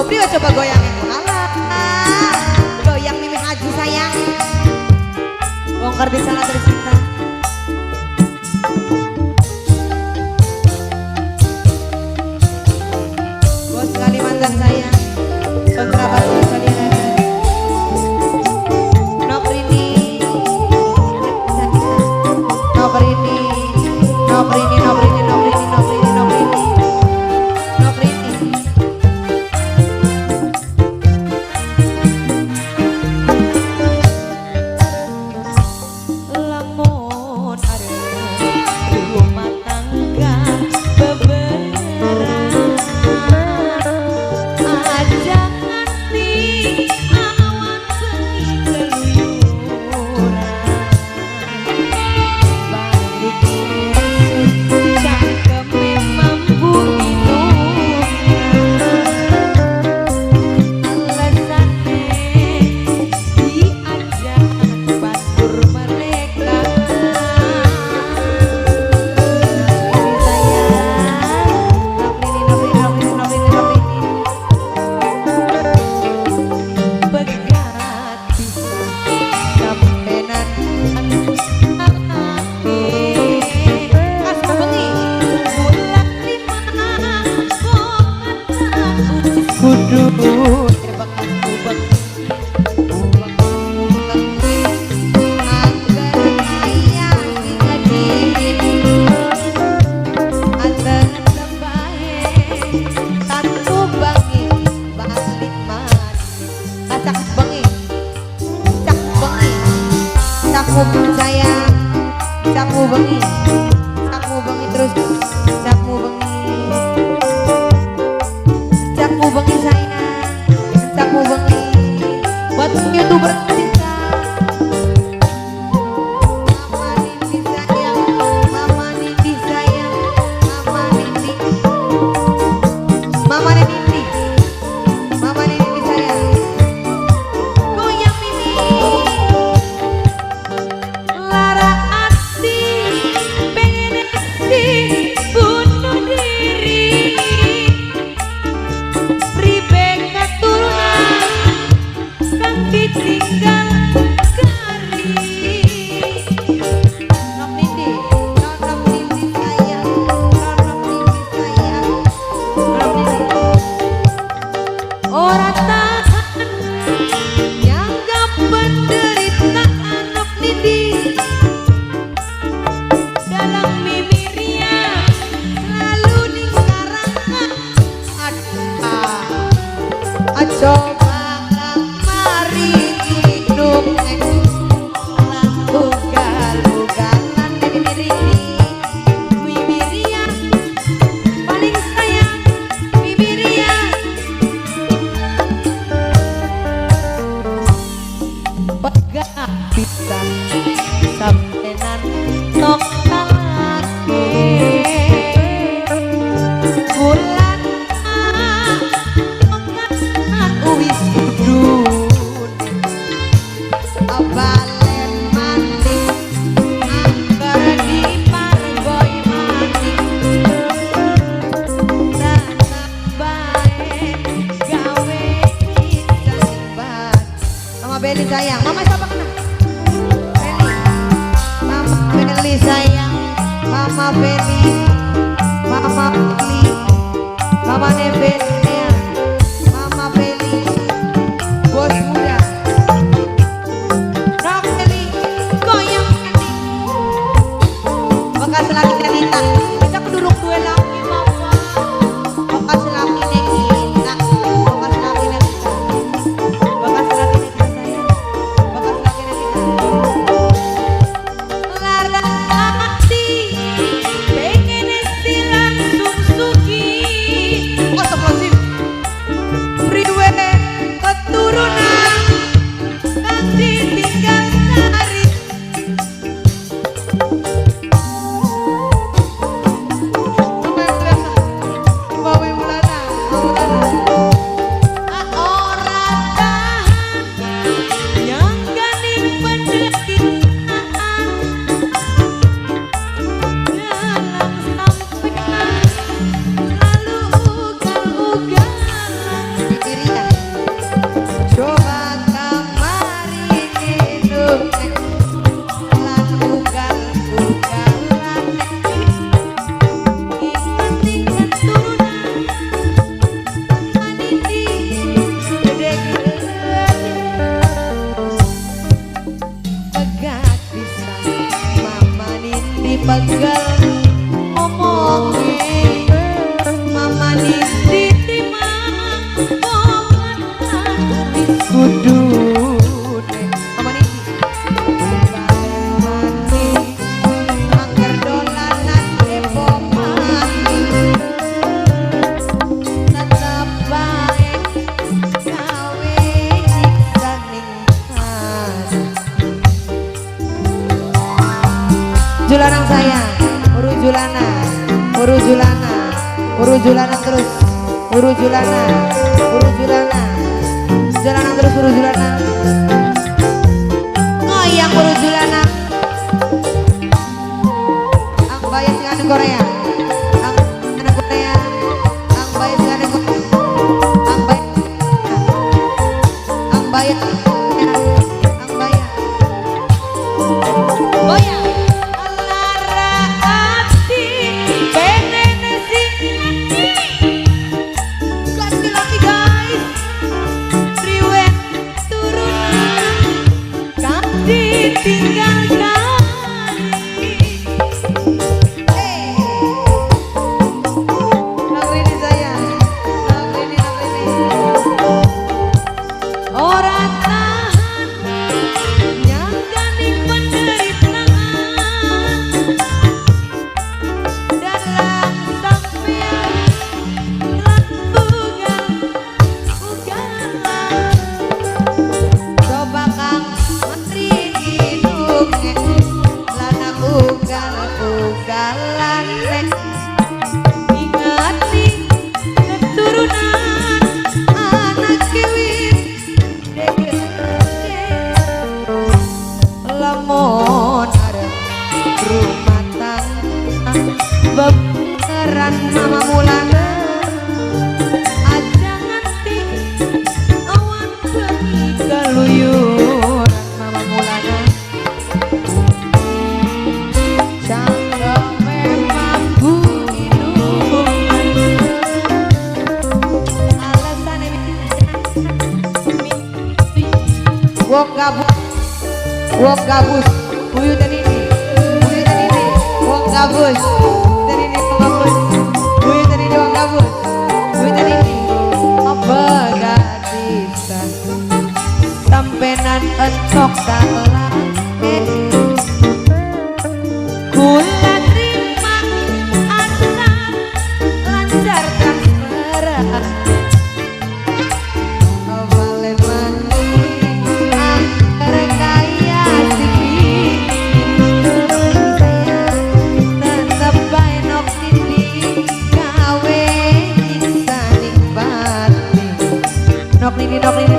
Priwa coba goyangin. Alah, goyang Mimi Haji sayang. Bongkar di sana tercinta. Bos Kalimantan sayang. Kontrabat sekalian ada. Nokrini. Nokrini. Nokrini, Nokrini, Nokrini, Nokrini, Nokrini. Nokrini. Lamun ada rumah tangga beberan, aja nganti awan bengi keluyuran. Balik cangkeme mampu alasane diajak batur mereka. Ini sayang, pegat bisa sampenan anake kas bengi bulan 5 kok kudu tebak aku sayang, sapu bengi terus sapu bengi sayang, sapu bengi buat YouTuber kita. Mama Nindi sayang, Mama Nindi sayang, Mama Nindi, Mama Nindi, Mama Nindi sayang. Goyang Mimi. Lara hati pengen bunuh diri, pribe keturunan kang ditinggal kari. Nok Nindi, Nok Nindi sayang, Nok Nindi sayang, Nok Nindi. Ora tahan nyanggap penderitaan Nok Nindi. Dalam mimirinya selalu dikarangan coba kamari hidup ugal-ugalan mimiria paling sayang mimiria. Pegang bisa sampenan tok bulan uwis kudun abalen mati angker di pargoy mati nanam bae gawe kita sebat. Mama Beli sayang, Mama siapa kena? Beli, Mama Beli sayang, Mama Beli, Mama Beli, Mama Nebeli ya, Mama Beli, bos muda. Nok Beli, goyang Beli. Bekas laki Nelita, kita keduduk dua laki mama. Bekas laki Nelita, bekas laki Nelita, bekas laki Nelita sayang, bekas laki Nelita. Lara hati pengen langsung suki. Astagfirullahaladzim. Priwe keturunan kang ditinggal sari. Bawa Mulana, ora tahan nyanggani penderitaan dalam sampean selalu ugal-ugalan. Urujulana, Urujulana, Urujulana terus, Urujulana, Urujulana, Jalanan terus Urujulana. Ngoyang Urujulana. Ang bayas dengan Korea, ang Korea, ang bayas dengan Korea, ang bayas, ang bayas, ang bayas. Goyang. Beneran Mama Mulana aja nganti awan bengi keluyuran Mama Mulana cangkeme mampu minuman alasane wong gabus buyutan ini wong gabus sampenan entok dalam kula terima asal lancar transferan balen mani angker kaya tetep bae nok nindi gawe bisa nikmati nok nindi